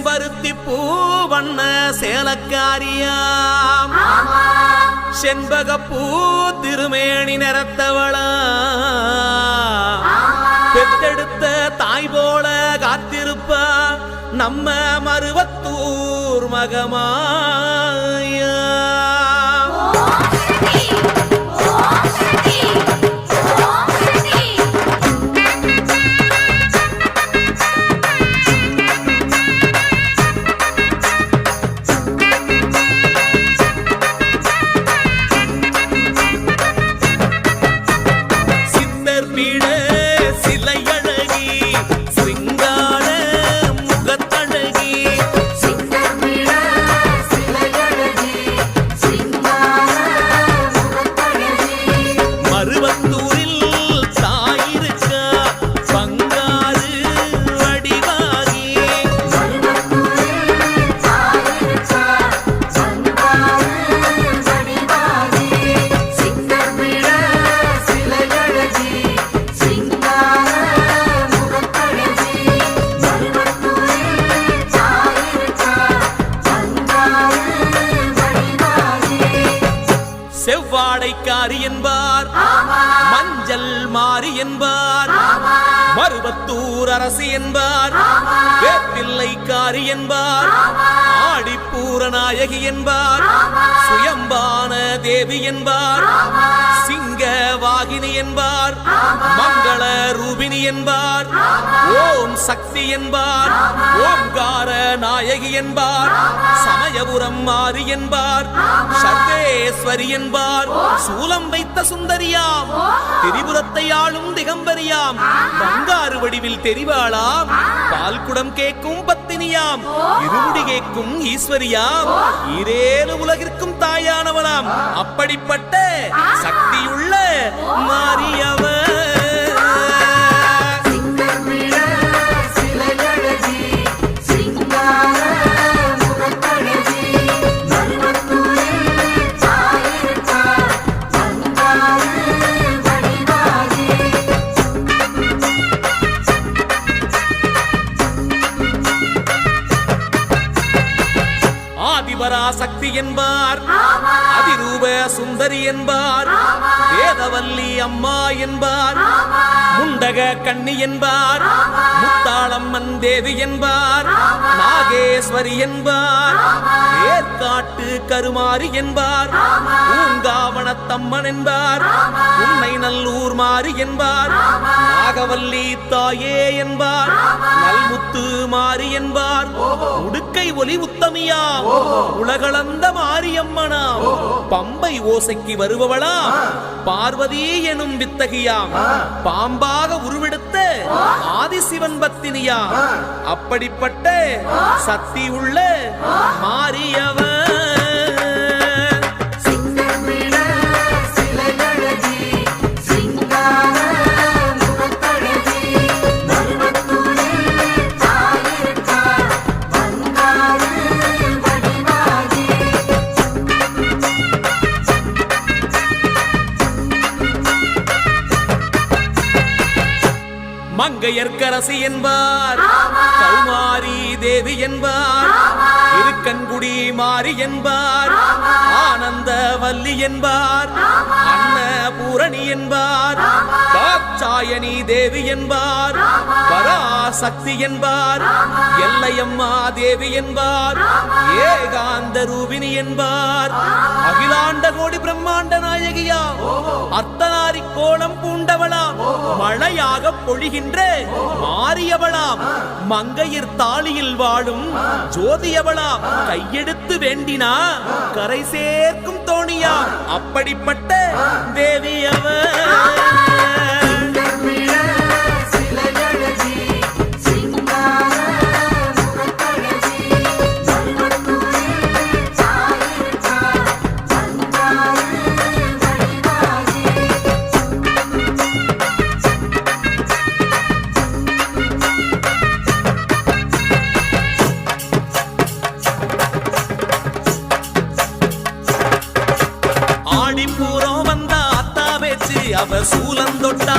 செம்பருத்தி பூ வண்ண சேலக்காரியாம் செண்பக பூ திருமேனி நிறத்தவளா பெத்தெடுத்த தாய் போல காத்திருப்பா நம்ம மருவத்தூர் மகமாயா. செவ்வாடைக்காரி என்பார், மஞ்சள் மாறி என்பார், மருவத்தூர் அரசி என்பார், வேப்பிள்ளைக்காரி என்பார், ஆடிப்பூர நாயகி என்பார், சுயம்பான தேவி என்பார், சிங்க வாகினி என்பார், மங்கள ரூபினி என்பார், ஓம் சக்தி என்பார், ஓம்கார நாயகி என்பார், சமயபுரம் மாறி என்பார், சர்வேஸ்வரி என்பார், சூலம் வைத்த சுந்தரியாம், திரிபுரத்தை ஆளும் திகம்பரியாம், பங்காறு வடிவில் தெரிவாளாம், பால்குடம் கேட்கும் பத்தினியாம், இருமுடி கேட்கும் ஈஸ்வரியாம், ஈரேழு உலகிற்கும் தாயானவளாம். அப்படிப்பட்ட சக்தியுள்ள மாரியவர் சக்தி என்பார், அதிரூப சுந்தரி என்பார், வேதவல்லி அம்மா என்பார், முண்டக கண்ணி என்பார், முத்தாளம்மன் தேவி என்பார், நாகேஸ்வரி என்பார், ஏற்காட்டு கருமாரி என்பார், பூங்காவனத்தம்மன் என்பார், உன்னை நல்லூர் மாறி என்பார், நாகவல்லி தாயே என்பார், நல்முத்து மாறி என்பார், உடுக்கை ஒலி உத்தமியா, உலகளந்த மாரியம்மனாம், பம்பை ஓசைக்கு வருபவளாம், பார்வதி எனும் வித்தகியாம், பாம்பாக உருவெடுத்த ஆதிசிவன் பத்தினியாம். அப்படிப்பட்ட சக்தி உள்ள மாரியவர் மங்கையர்க்கரசி என்பார், கௌமாரி தேவி என்பார், இருக்கன்குடி மாறி என்பார், ஆனந்த வல்லி என்பார், அன்னபூரணி என்பார், காச்சாயணி தேவி என்பார், பராசக்தி என்பார், எல்லையம்மா தேவி என்பார், ஏகாந்த ரூபினி என்பார், அகிலாண்ட கோடி பிரம்மாண்ட நாயகியா, அர்த்தநாரி கோலம் பூண்டவளாம், மழையாக பொழிகின்ற மாரியவளாம், மங்கையர் தாளியில் வாழும் ஜோதியவளாம், கையெடுத்து வேண்டினா கரை சேர்க்கும் தோணியாம். அப்படிப்பட்ட தேவியவர் அவ சூலம் தொட்டா